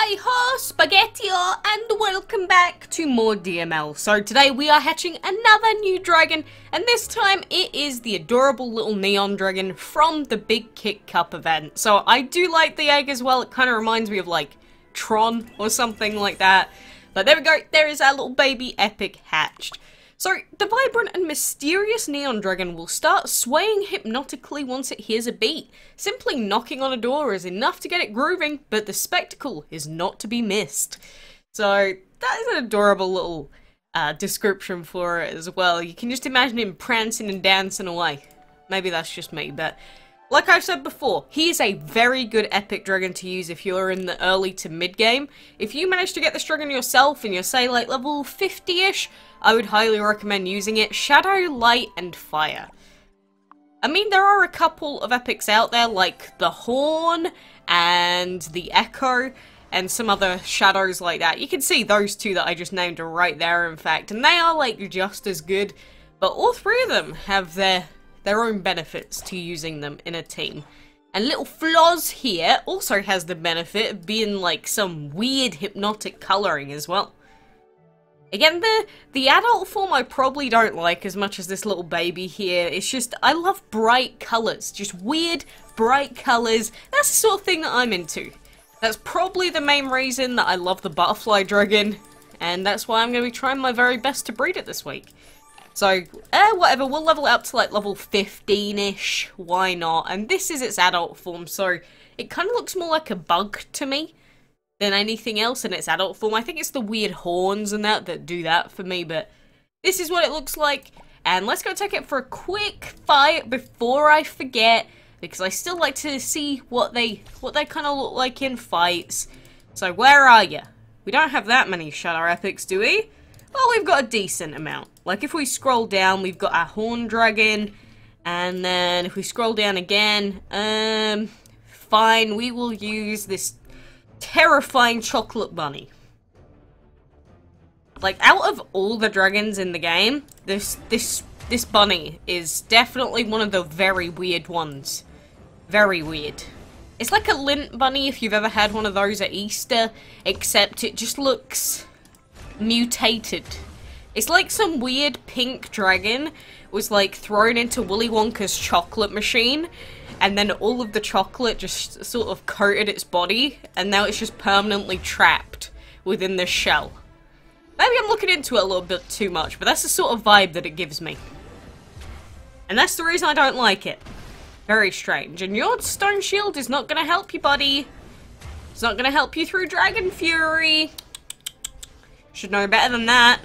Hi-ho, Spaghetti-o, and welcome back to more DML. So today we are hatching another new dragon, and this time it is the adorable little neon dragon from the Big Kick Cup event. So I do like the egg as well. It kind of reminds me of like Tron or something like that. But there we go, there is our little baby epic hatched. So, the vibrant and mysterious neon dragon will start swaying hypnotically once it hears a beat. Simply knocking on a door is enough to get it grooving, but the spectacle is not to be missed. So, that is an adorable little description for it as well. You can just imagine him prancing and dancing away. Maybe that's just me, but like I've said before, he is a very good epic dragon to use if you're in the early to mid game. If you manage to get this dragon yourself and you're, say, like level 50-ish, I would highly recommend using it. Shadow, Light, and Fire. I mean, there are a couple of epics out there, like the Horn and the Echo, and some other shadows like that. You can see those two that I just named are right there, in fact, and they are, like, just as good. But all three of them have their own benefits to using them in a team. And Little Floz here also has the benefit of being, like, some weird hypnotic colouring as well. Again, the adult form I probably don't like as much as this little baby here. It's just, I love bright colours. Just weird, bright colours. That's the sort of thing that I'm into. That's probably the main reason that I love the butterfly dragon. And that's why I'm going to be trying my very best to breed it this week. So, whatever, we'll level it up to like level 15-ish. Why not? And this is its adult form, so it kind of looks more like a bug to me than anything else in its adult form. I think it's the weird horns and that do that for me, but this is what it looks like. And let's go take it for a quick fight before I forget, because I still like to see what they kind of look like in fights. So where are you? We don't have that many Shadow Epics, do we? Well, we've got a decent amount. Like if we scroll down, we've got our Horn Dragon, and then if we scroll down again, fine, we will use this terrifying chocolate bunny. Like, out of all the dragons in the game, this bunny is definitely one of the very weird ones. Very weird. It's like a lint bunny if you've ever had one of those at Easter, except it just looks mutated. It's like some weird pink dragon was like thrown into Willy Wonka's chocolate machine, and then all of the chocolate just sort of coated its body, and now it's just permanently trapped within this shell. Maybe I'm looking into it a little bit too much, but that's the sort of vibe that it gives me. And that's the reason I don't like it. Very strange. And your stone shield is not going to help you, buddy. It's not going to help you through Dragon Fury. Should know better than that.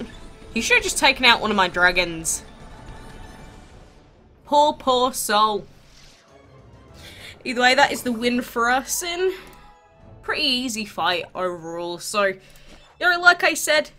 You should have just taken out one of my dragons. Poor, poor soul. Either way, that is the win for us in pretty easy fight overall. So, you know, like I said,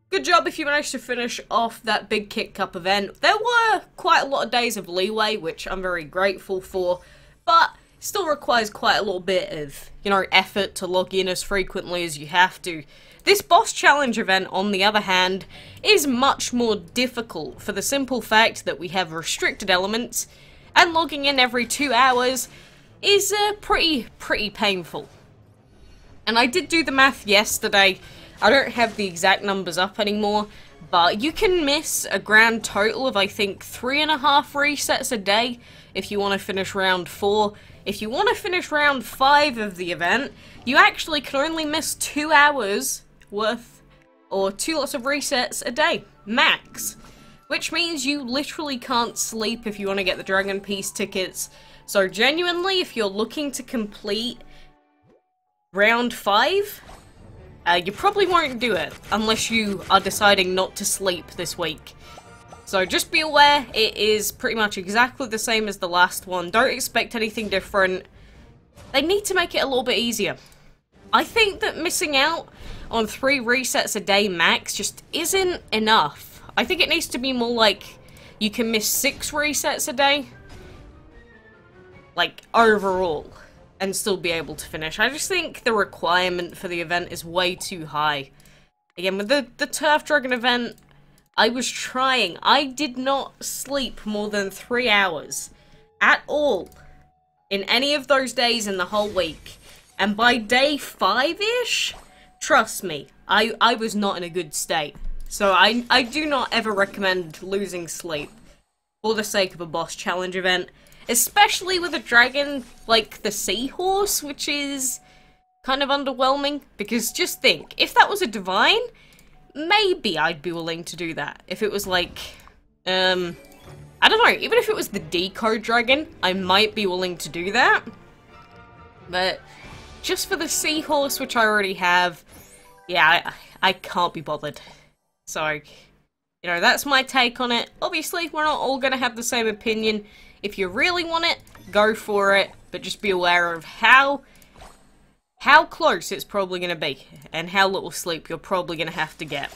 good job if you managed to finish off that Big Kick Cup event. There were quite a lot of days of leeway, which I'm very grateful for, but still requires quite a little bit of, you know, effort to log in as frequently as you have to. This boss challenge event, on the other hand, is much more difficult for the simple fact that we have restricted elements, and logging in every 2 hours is pretty painful. And I did do the math yesterday. I don't have the exact numbers up anymore, but you can miss a grand total of, I think, 3.5 resets a day if you want to finish round 4. If you want to finish round 5 of the event, you actually can only miss 2 hours worth, or 2 lots of resets a day, max. Which means you literally can't sleep if you want to get the Dragon Piece tickets. So genuinely, if you're looking to complete round 5, you probably won't do it unless you are deciding not to sleep this week. So just be aware, it is pretty much exactly the same as the last one. Don't expect anything different. They need to make it a little bit easier. I think that missing out on 3 resets a day max just isn't enough. I think it needs to be more like you can miss 6 resets a day, like overall, and still be able to finish. I just think the requirement for the event is way too high. Again, with the Turf Dragon event, I was trying. I did not sleep more than 3 hours at all in any of those days in the whole week. And by day 5-ish, trust me, I was not in a good state. So I do not ever recommend losing sleep for the sake of a boss challenge event. Especially with a dragon like the seahorse, which is kind of underwhelming. Because just think, if that was a divine, maybe I'd be willing to do that. If it was like, I don't know, even if it was the decode dragon, I might be willing to do that. But just for the seahorse, which I already have, yeah, I can't be bothered. So, you know, that's my take on it. Obviously, we're not all going to have the same opinion. If you really want it, go for it. But just be aware of how close it's probably going to be. And how little sleep you're probably going to have to get.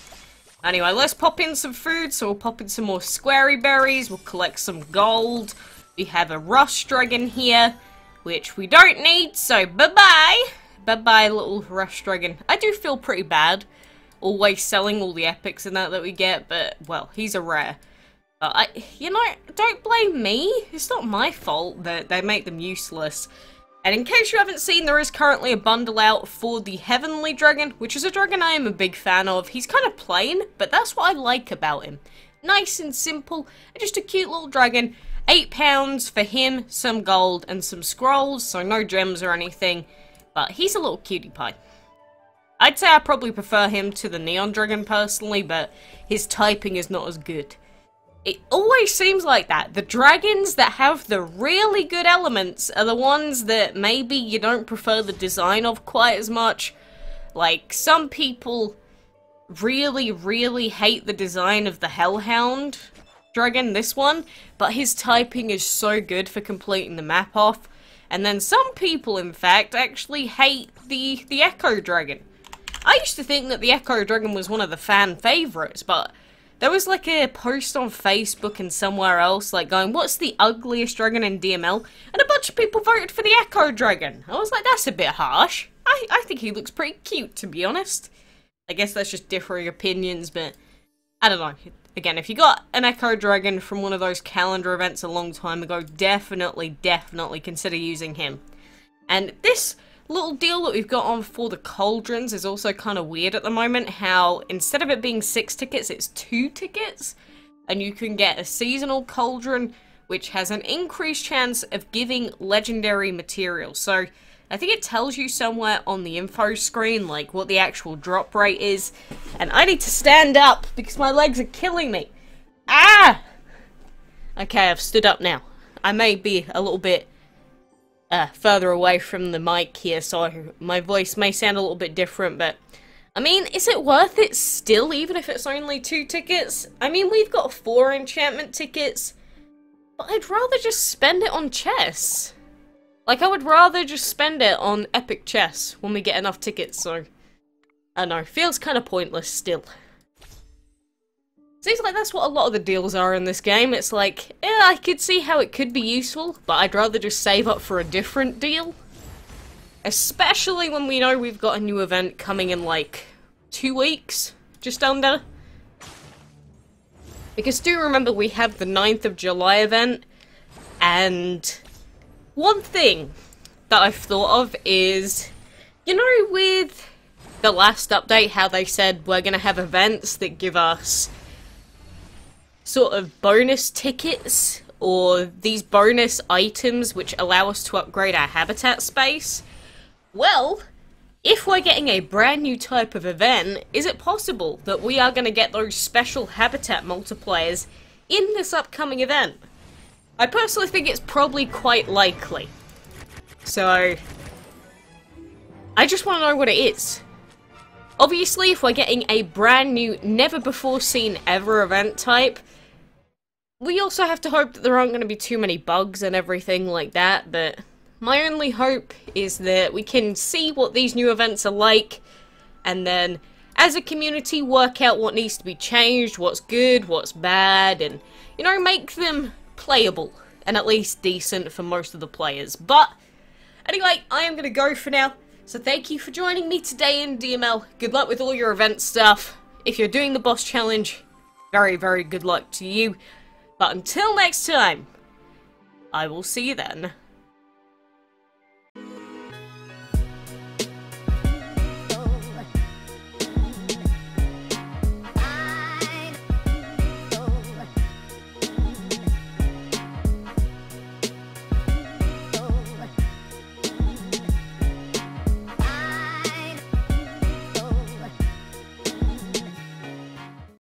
Anyway, let's pop in some food. So we'll pop in some more squarey berries. We'll collect some gold. We have a rust dragon here, which we don't need. So bye-bye. Bye-bye, little rust dragon. I do feel pretty bad always selling all the epics and that we get, but, well, he's a rare. You know, don't blame me. It's not my fault that they make them useless. And in case you haven't seen, there is currently a bundle out for the Heavenly Dragon, which is a dragon I am a big fan of. He's kind of plain, but that's what I like about him. Nice and simple, and just a cute little dragon. £8 for him, some gold, and some scrolls, so no gems or anything. But he's a little cutie pie. I'd say I probably prefer him to the Neon Dragon personally, but his typing is not as good. It always seems like that. The dragons that have the really good elements are the ones that maybe you don't prefer the design of quite as much. Like, some people really, really hate the design of the Hellhound dragon, this one, but his typing is so good for completing the map off. And then some people, in fact, actually hate the Echo Dragon. I used to think that the Echo Dragon was one of the fan favourites, but there was like a post on Facebook and somewhere else like going, what's the ugliest dragon in DML? And a bunch of people voted for the Echo Dragon. I was like, that's a bit harsh. I think he looks pretty cute, to be honest. I guess that's just differing opinions, but I don't know. Again, if you got an Echo Dragon from one of those calendar events a long time ago, definitely consider using him. And this little deal that we've got on for the cauldrons is also kind of weird at the moment, how instead of it being 6 tickets, it's 2 tickets, and you can get a seasonal cauldron, which has an increased chance of giving legendary materials. So, I think it tells you somewhere on the info screen, like, what the actual drop rate is, and I need to stand up, because my legs are killing me. Ah! Okay, I've stood up now. I may be a little bit further away from the mic here, so my voice may sound a little bit different, but I mean, is it worth it still, even if it's only 2 tickets? I mean, we've got 4 enchantment tickets, but I'd rather just spend it on chess. Like, I would rather just spend it on epic chess when we get enough tickets, so I don't know, feels kind of pointless still. Seems like that's what a lot of the deals are in this game. It's like, yeah, I could see how it could be useful, but I'd rather just save up for a different deal. Especially when we know we've got a new event coming in like 2 weeks, just under. Because do remember we have the 9th of July event, and one thing that I've thought of is, you know, with the last update, how they said we're gonna have events that give us sort of bonus tickets, or these bonus items which allow us to upgrade our habitat space. Well, if we're getting a brand new type of event, is it possible that we are going to get those special habitat multipliers in this upcoming event? I personally think it's probably quite likely. So, I just want to know what it is. Obviously, if we're getting a brand new, never before seen ever event type, we also have to hope that there aren't going to be too many bugs and everything like that, but my only hope is that we can see what these new events are like, and then, as a community, work out what needs to be changed, what's good, what's bad, and, you know, make them playable, and at least decent for most of the players. But, anyway, I am going to go for now, so thank you for joining me today in DML. Good luck with all your event stuff. If you're doing the boss challenge, very, very good luck to you. But until next time, I will see you then.